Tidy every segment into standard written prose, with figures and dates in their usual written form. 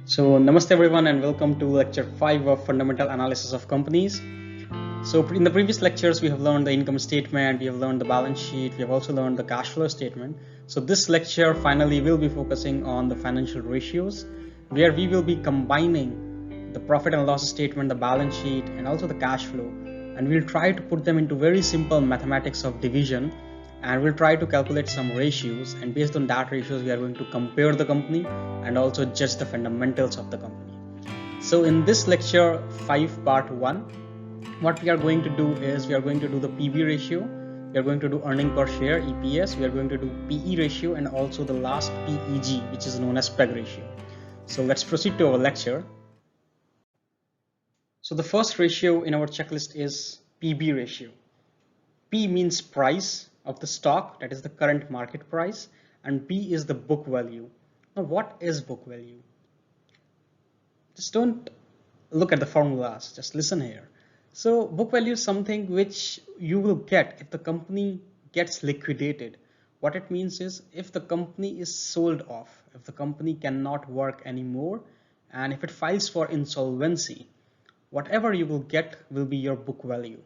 So, namaste everyone, and welcome to lecture 5 of Fundamental Analysis of Companies. So, in the previous lectures, we have learned the income statement, we have learned the balance sheet, we have also learned the cash flow statement. So, this lecture finally will be focusing on the financial ratios, where we will be combining the profit and loss statement, the balance sheet, and also the cash flow. And we'll try to put them into very simple mathematics of division, and we'll try to calculate some ratios, and based on that ratios we are going to compare the company and also judge the fundamentals of the company. So in this lecture 5 part 1, what we are going to do is we are going to do the PB ratio, we are going to do earning per share EPS, we are going to do PE ratio, and also the last PEG, which is known as PEG ratio. So let's proceed to our lecture. So the first ratio in our checklist is PB ratio. P means price of the stock, that is the current market price, and B is the book value. Now, what is book value? Just don't look at the formulas, just listen here. So, book value is something which you will get if the company gets liquidated. What it means is if the company is sold off, if the company cannot work anymore, and if it files for insolvency, whatever you will get will be your book value.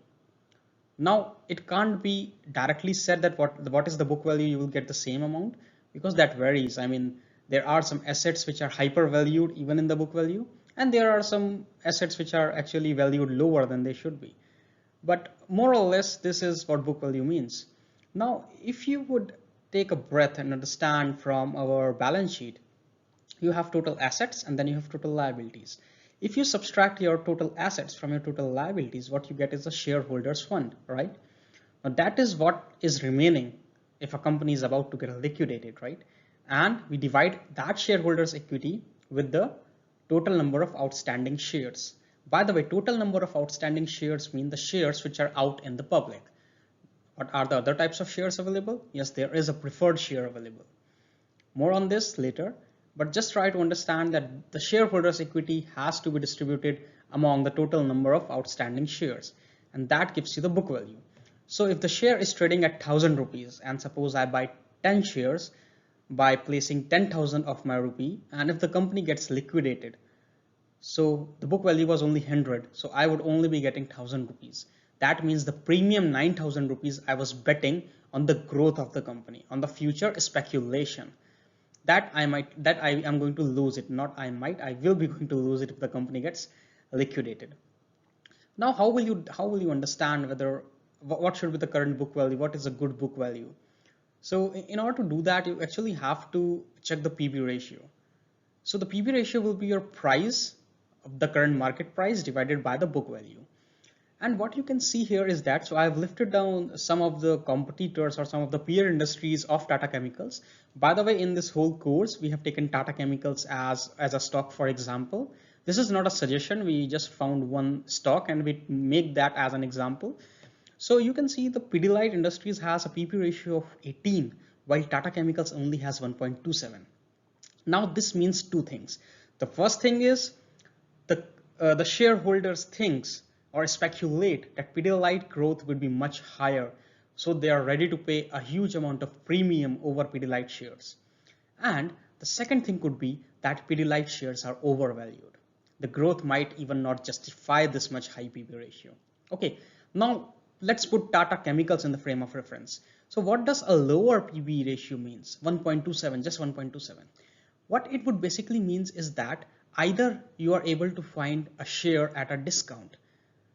Now, it can't be directly said that what is the book value, you will get the same amount, because that varies. I mean, there are some assets which are hyper valued even in the book value, and there are some assets which are actually valued lower than they should be. But more or less, this is what book value means. Now, if you would take a breath and understand from our balance sheet, you have total assets and then you have total liabilities. If you subtract your total assets from your total liabilities, what you get is a shareholders fund, right? Now that is what is remaining if a company is about to get liquidated, right? And we divide that shareholders equity with the total number of outstanding shares. By the way, total number of outstanding shares mean the shares which are out in the public. What are the other types of shares available? Yes, there is a preferred share available. More on this later, but just try to understand that the shareholders equity has to be distributed among the total number of outstanding shares, and that gives you the book value. So if the share is trading at 1000 rupees, and suppose I buy 10 shares by placing 10,000 of my rupee, and if the company gets liquidated, so the book value was only 100, so I would only be getting 1000 rupees. That means the premium 9000 rupees I was betting on the growth of the company, on the future speculation, that I am going to lose it. Not I might, I will be going to lose it if the company gets liquidated. Now, how will you understand whether what should be the current book value, what is a good book value? So in order to do that, you actually have to check the PB ratio. So the PB ratio will be your price of the current market price divided by the book value. And what you can see here is that, so I've lifted down some of the competitors or some of the peer industries of Tata Chemicals. By the way, in this whole course, we have taken Tata Chemicals as a stock, for example. This is not a suggestion. We just found one stock and we make that as an example. So you can see the Pidilite Industries has a PP ratio of 18, while Tata Chemicals only has 1.27. Now this means two things. The first thing is the shareholders thinks or speculate that Pidilite growth would be much higher, so they are ready to pay a huge amount of premium over Pidilite shares. And the second thing could be that Pidilite shares are overvalued. The growth might even not justify this much high PB ratio. Okay, now let's put Tata Chemicals in the frame of reference. So what does a lower PB ratio means? 1.27, just 1.27. What it would basically means is that either you are able to find a share at a discount,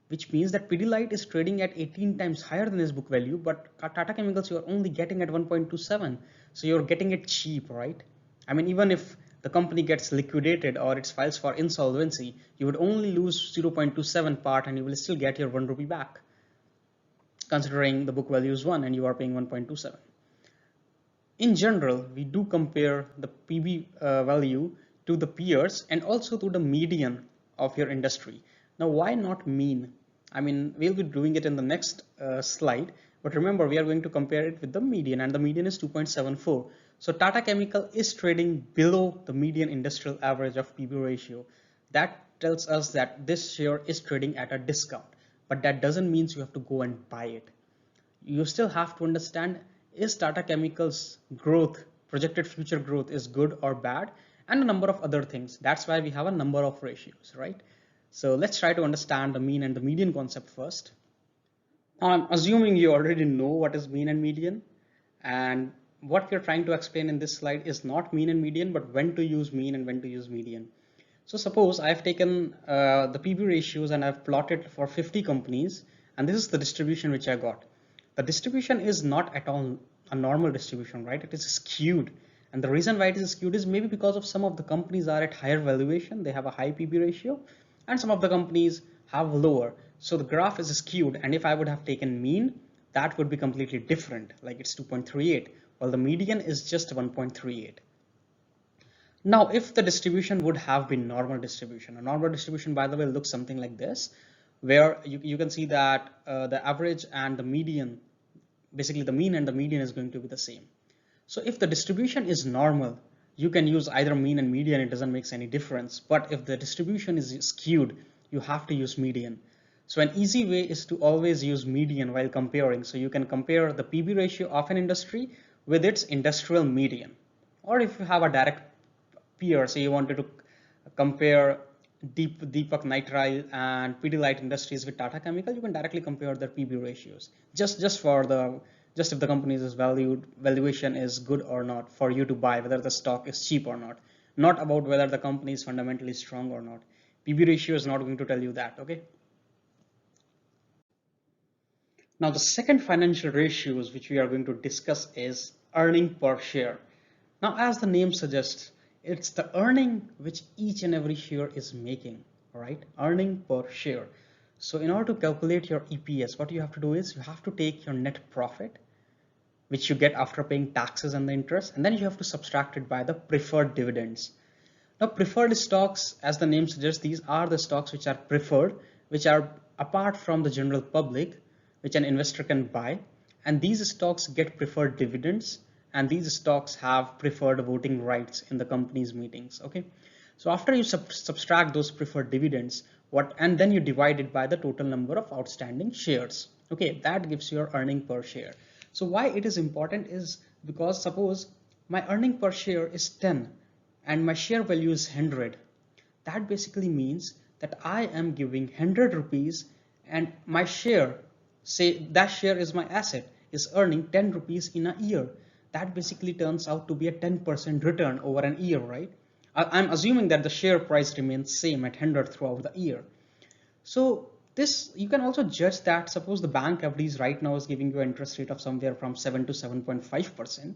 which means that Pidilite is trading at 18 times higher than its book value, but Tata Chemicals you are only getting at 1.27, so you're getting it cheap, right? I mean, even if the company gets liquidated or it files for insolvency, you would only lose 0.27 part and you will still get your 1 rupee back, considering the book value is 1 and you are paying 1.27. In general, we do compare the PB value to the peers and also to the median of your industry. Now, why not mean? I mean, we'll be doing it in the next slide, but remember, we are going to compare it with the median, and the median is 2.74. So Tata Chemical is trading below the median industrial average of PB ratio. That tells us that this share is trading at a discount, but that doesn't mean you have to go and buy it. You still have to understand, is Tata Chemicals growth, projected future growth, is good or bad, and a number of other things. That's why we have a number of ratios, right? So let's try to understand the mean and the median concept first. I'm assuming you already know what is mean and median, and what we're trying to explain in this slide is not mean and median, but when to use mean and when to use median. So suppose I've taken the PB ratios and I've plotted for 50 companies, and this is the distribution which I got. The distribution is not at all a normal distribution, right? It is skewed. And the reason why it is skewed is maybe because of some of the companies are at higher valuation, they have a high PB ratio, and some of the companies have lower. So the graph is skewed, and if I would have taken mean, that would be completely different, like it's 2.38, while the median is just 1.38. Now, if the distribution would have been normal distribution, a normal distribution, by the way, looks something like this, where you can see that the average and the median, basically the mean and the median is going to be the same. So if the distribution is normal, you can use either mean and median, it doesn't make any difference. But if the distribution is skewed, you have to use median. So an easy way is to always use median while comparing. So you can compare the PB ratio of an industry with its industrial median. Or if you have a direct peer, say you wanted to compare Deepak Nitrile and Pidilite Industries with Tata Chemical, you can directly compare their PB ratios. Just if the company's valuation is good or not for you to buy, whether the stock is cheap or not about whether the company is fundamentally strong or not. PB ratio is not going to tell you that, okay? Now the second financial ratios which we are going to discuss is earning per share. Now as the name suggests, it's the earning which each and every share is making, right? Earning per share. So in order to calculate your EPS, what you have to do is you have to take your net profit, which you get after paying taxes and the interest, and then you have to subtract it by the preferred dividends. Now preferred stocks, as the name suggests, these are the stocks which are preferred, which are apart from the general public, which an investor can buy, and these stocks get preferred dividends, and these stocks have preferred voting rights in the company's meetings, okay? So after you subtract those preferred dividends, and then you divide it by the total number of outstanding shares, okay? That gives your earning per share. So why it is important is because suppose my earning per share is 10 and my share value is 100. That basically means that I am giving 100 rupees and my share, say that share is my asset, is earning 10 rupees in a year. That basically turns out to be a 10% return over an year, right? I'm assuming that the share price remains same at 100 throughout the year. So this, you can also judge that suppose the bank FDs right now is giving you an interest rate of somewhere from 7 to 7.5%.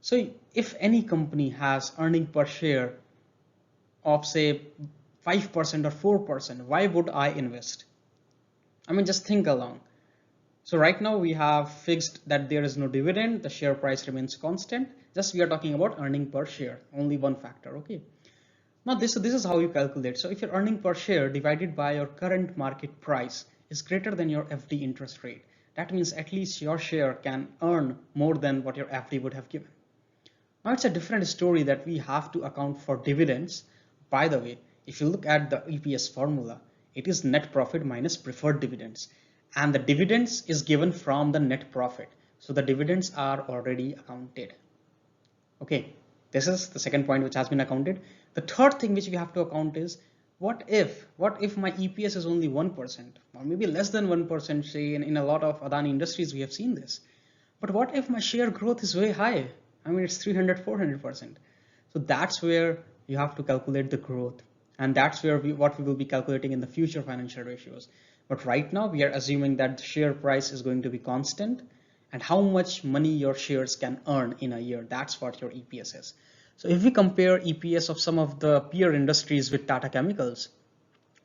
So if any company has earning per share of say 5% or 4%, why would I invest? I mean, just think along. So right now we have fixed that there is no dividend, the share price remains constant. Just we are talking about earning per share, only one factor, okay? Now this is how you calculate. So if your earning per share divided by your current market price is greater than your FD interest rate, that means at least your share can earn more than what your FD would have given. Now it's a different story that we have to account for dividends. By the way, if you look at the EPS formula, it is net profit minus preferred dividends. And the dividends is given from the net profit. So the dividends are already accounted. Okay, this is the second point which has been accounted. The third thing which we have to account is what if my EPS is only 1% or maybe less than 1%, say in a lot of Adani industries we have seen this. But what if my share growth is very high? I mean, it's 300, 400%. So that's where you have to calculate the growth. And that's where what we will be calculating in the future financial ratios. But right now we are assuming that the share price is going to be constant and how much money your shares can earn in a year. That's what your EPS is. So if we compare EPS of some of the peer industries with Tata Chemicals,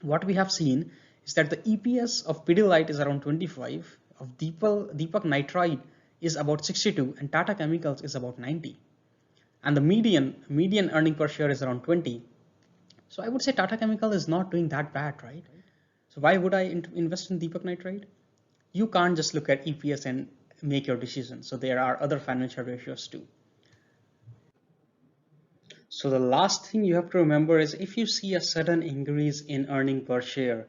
what we have seen is that the EPS of Pidilite is around 25, of Deepak Nitrite is about 62, and Tata Chemicals is about 90. And the median earning per share is around 20. So I would say Tata Chemical is not doing that bad, right? So why would I invest in Deepak Nitrite? You can't just look at EPS and make your decision. So there are other financial ratios too. So the last thing you have to remember is if you see a sudden increase in earning per share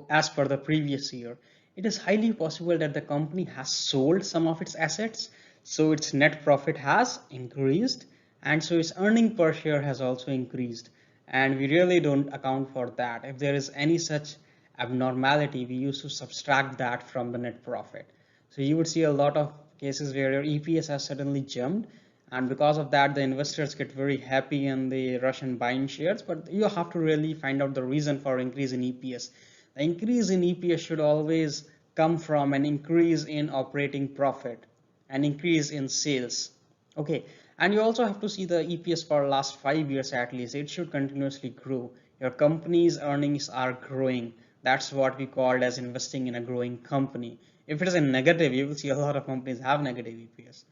as per the previous year, it is highly possible that the company has sold some of its assets. So its net profit has increased and so its earning per share has also increased, and we really don't account for that. If there is any such abnormality, we used to subtract that from the net profit. So you would see a lot of cases where your EPS has suddenly jumped, and because of that the investors get very happy and they rush and buy in shares. But you have to really find out the reason for increase in EPS. The increase in EPS should always come from an increase in operating profit, an increase in sales. Okay, and you also have to see the EPS for last 5 years at least. It should continuously grow. Your company's earnings are growing. That's what we called as investing in a growing company. If it is a negative, you will see a lot of companies have negative EPS.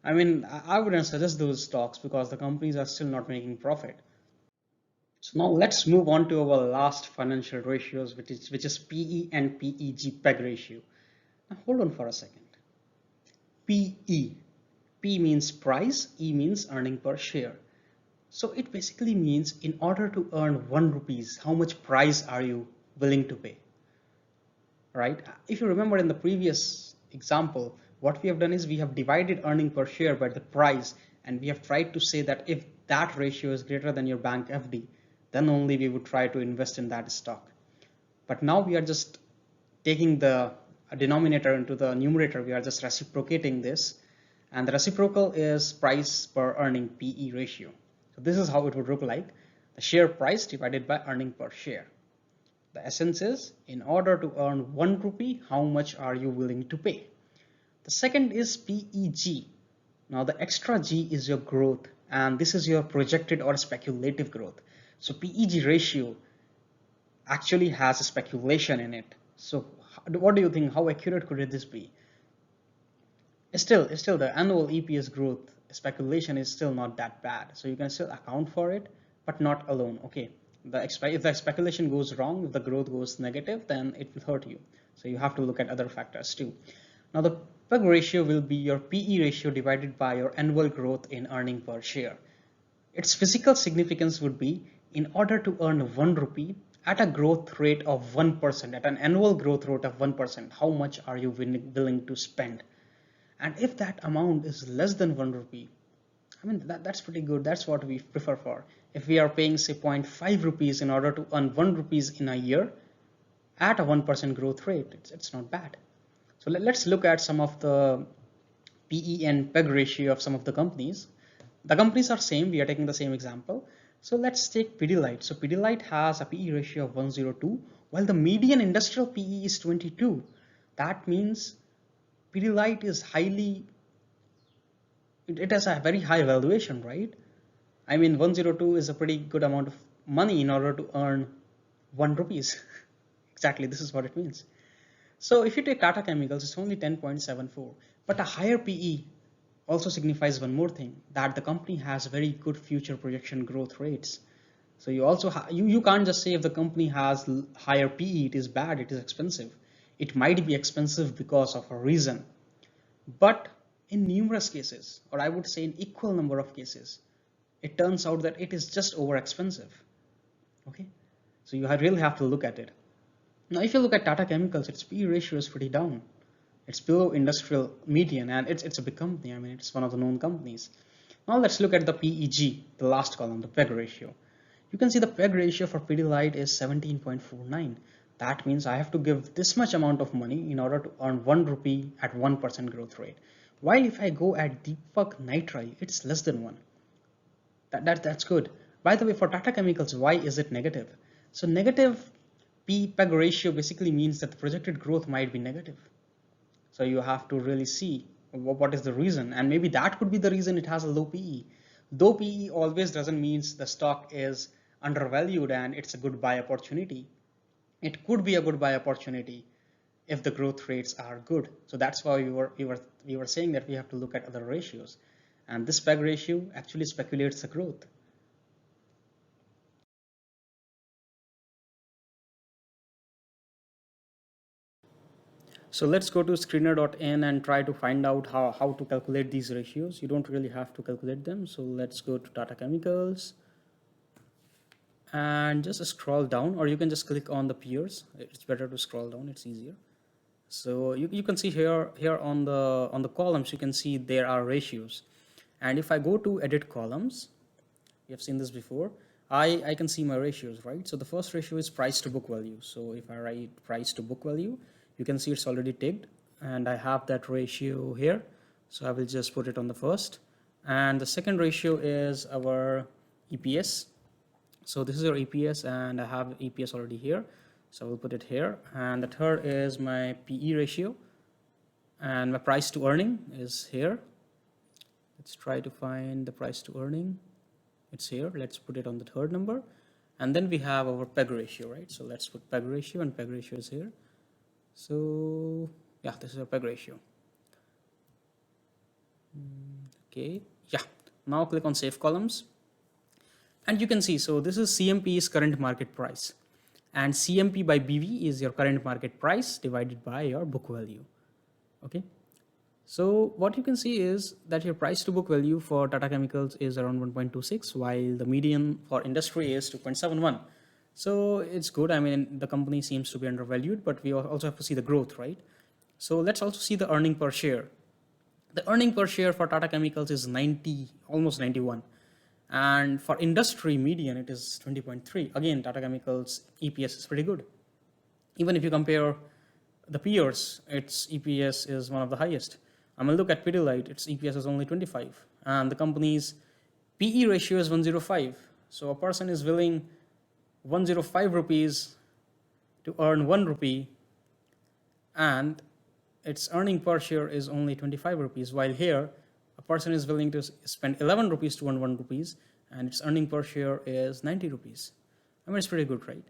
I mean, I wouldn't suggest those stocks because the companies are still not making profit. So now let's move on to our last financial ratios, which is PE and PEG PEG ratio. Now hold on for a second. PE. P means price, E means earning per share. So it basically means in order to earn 1 rupees, how much price are you willing to pay? Right? If you remember in the previous example, what we have done is we have divided earning per share by the price, and we have tried to say that if that ratio is greater than your bank FD, then only we would try to invest in that stock. But now we are just taking the denominator into the numerator, we are just reciprocating this, and the reciprocal is price per earning, PE ratio. So this is how it would look like, the share price divided by earning per share. The essence is, in order to earn 1 rupee, how much are you willing to pay? The second is PEG. Now the extra G is your growth, and this is your projected or speculative growth. So PEG ratio actually has a speculation in it. So what do you think? How accurate could this be? Still the annual EPS growth speculation is still not that bad. So you can still account for it, but not alone. Okay. If the speculation goes wrong, if the growth goes negative, then it will hurt you. So you have to look at other factors too. Now the PEG ratio will be your PE ratio divided by your annual growth in earning per share. Its physical significance would be, in order to earn 1 rupee at a growth rate of 1%, at an annual growth rate of 1%, how much are you willing to spend? And if that amount is less than 1 rupee, I mean, that's pretty good. That's what we prefer for. If we are paying say 0.5 rupees in order to earn 1 rupees in a year at a 1% growth rate, it's not bad. So let's look at some of the PE and PEG ratio of some of the companies. The companies are same. We are taking the same example. So let's take Pidilite. So Pidilite has a PE ratio of 102, while the median industrial PE is 22. That means Pidilite is it has a very high valuation, right? I mean, 102 is a pretty good amount of money in order to earn 1 rupees. Exactly, this is what it means. So if you take Tata Chemicals, it's only 10.74, but a higher PE also signifies one more thing, that the company has very good future projection growth rates. So you also you can't just say if the company has higher PE, it is bad, it is expensive. It might be expensive because of a reason, but in numerous cases, or I would say in equal number of cases, it turns out that it is just over expensive. Okay, so you really have to look at it. Now if you look at Tata Chemicals, its PE ratio is pretty down. It's below industrial median, and it's a big company. I mean, it's one of the known companies. Now let's look at the PEG, the last column, the PEG ratio. You can see the PEG ratio for Pidilite is 17.49. That means I have to give this much amount of money in order to earn 1 rupee at 1% growth rate. While if I go at Deepak Nitrile, it's less than 1. That's good. By the way, for Tata Chemicals, why is it negative? So negative PEG ratio basically means that the projected growth might be negative. So you have to really see what is the reason, and maybe that could be the reason it has a low PE. Though PE always doesn't mean the stock is undervalued and it's a good buy opportunity. It could be a good buy opportunity if the growth rates are good. So that's why we were saying that we have to look at other ratios, and this PEG ratio actually speculates the growth. So let's go to screener.in and try to find out how to calculate these ratios. You don't really have to calculate them. So let's go to Tata Chemicals and just scroll down, or you can just click on the peers. It's better to scroll down, it's easier. So you can see here on the columns, you can see there are ratios. And if I go to edit columns, you have seen this before, I can see my ratios, right? So the first ratio is price to book value. So if I write price to book value, you can see it's already ticked and I have that ratio here. So I will just put it on the first. And the second ratio is our EPS. So this is our EPS and I have EPS already here. So I will put it here. And the third is my PE ratio. And my price to earning is here. Let's try to find the price to earning. It's here. Let's put it on the third number. And then we have our PEG ratio, right? So let's put PEG ratio, and PEG ratio is here. So yeah, this is our PEG ratio. Okay, yeah. Now click on save columns. And you can see, so this is CMP is current market price. And CMP by BV is your current market price divided by your book value. Okay. So what you can see is that your price to book value for Tata Chemicals is around 1.26, while the median for industry is 2.71. So it's good. I mean, the company seems to be undervalued, but we also have to see the growth, right? So let's also see the earning per share. The earning per share for Tata Chemicals is 90, almost 91. And for industry median, it is 20.3. Again, Tata Chemicals EPS is pretty good. Even if you compare the peers, its EPS is one of the highest. I'm going to look at Pidilite, its EPS is only 25. And the company's PE ratio is 105. So a person is willing 105 rupees to earn 1 rupee, and its earning per share is only 25 rupees, while here a person is willing to spend 11 rupees to earn 1 rupees, and its earning per share is 90 rupees. I mean, it's pretty good, right?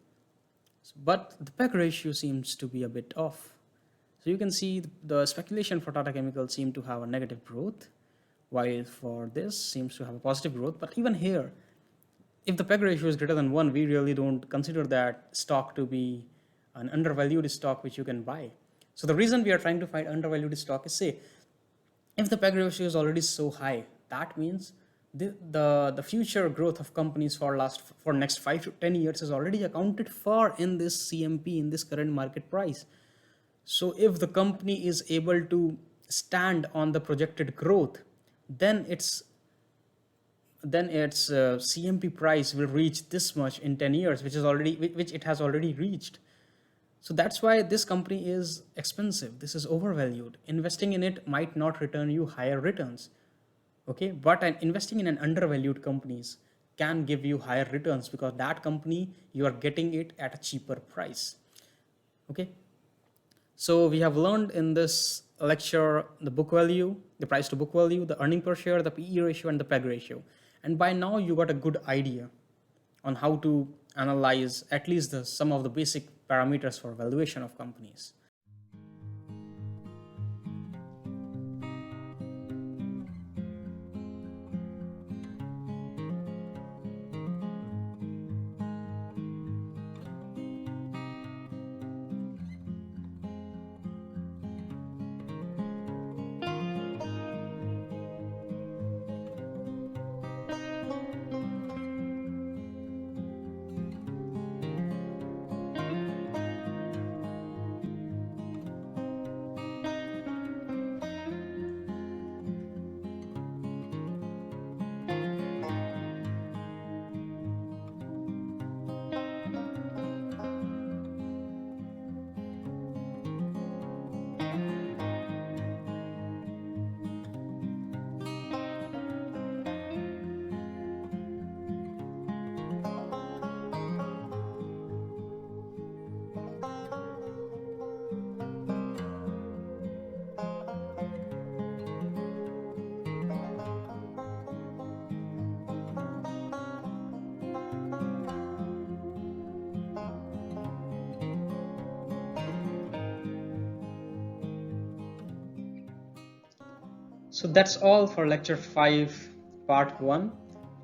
But the PEG ratio seems to be a bit off. So you can see the speculation for Tata Chemicals seem to have a negative growth, while for this seems to have a positive growth. But even here, if the PEG ratio is greater than 1, we really don't consider that stock to be an undervalued stock which you can buy. So the reason we are trying to find undervalued stock is, say, if the PEG ratio is already so high, that means the future growth of companies for next 5 to 10 years is already accounted for in this CMP, in this current market price. So if the company is able to stand on the projected growth, then its CMP price will reach this much in 10 years, which it has already reached. So that's why this company is expensive. This is overvalued. Investing in it might not return you higher returns. Okay, but investing in an undervalued companies can give you higher returns because that company, you are getting it at a cheaper price. Okay. So we have learned in this lecture the book value, the price to book value, the earning per share, the PE ratio, and the PEG ratio. And by now you got a good idea on how to analyze at least some of the basic parameters for valuation of companies. So that's all for lecture 5, part 1,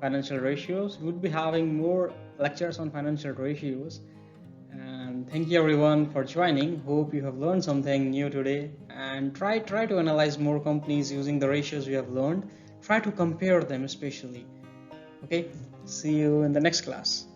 financial ratios. We would be having more lectures on financial ratios. And thank you everyone for joining. Hope you have learned something new today, and try to analyze more companies using the ratios you have learned. Try to compare them especially. Okay, see you in the next class.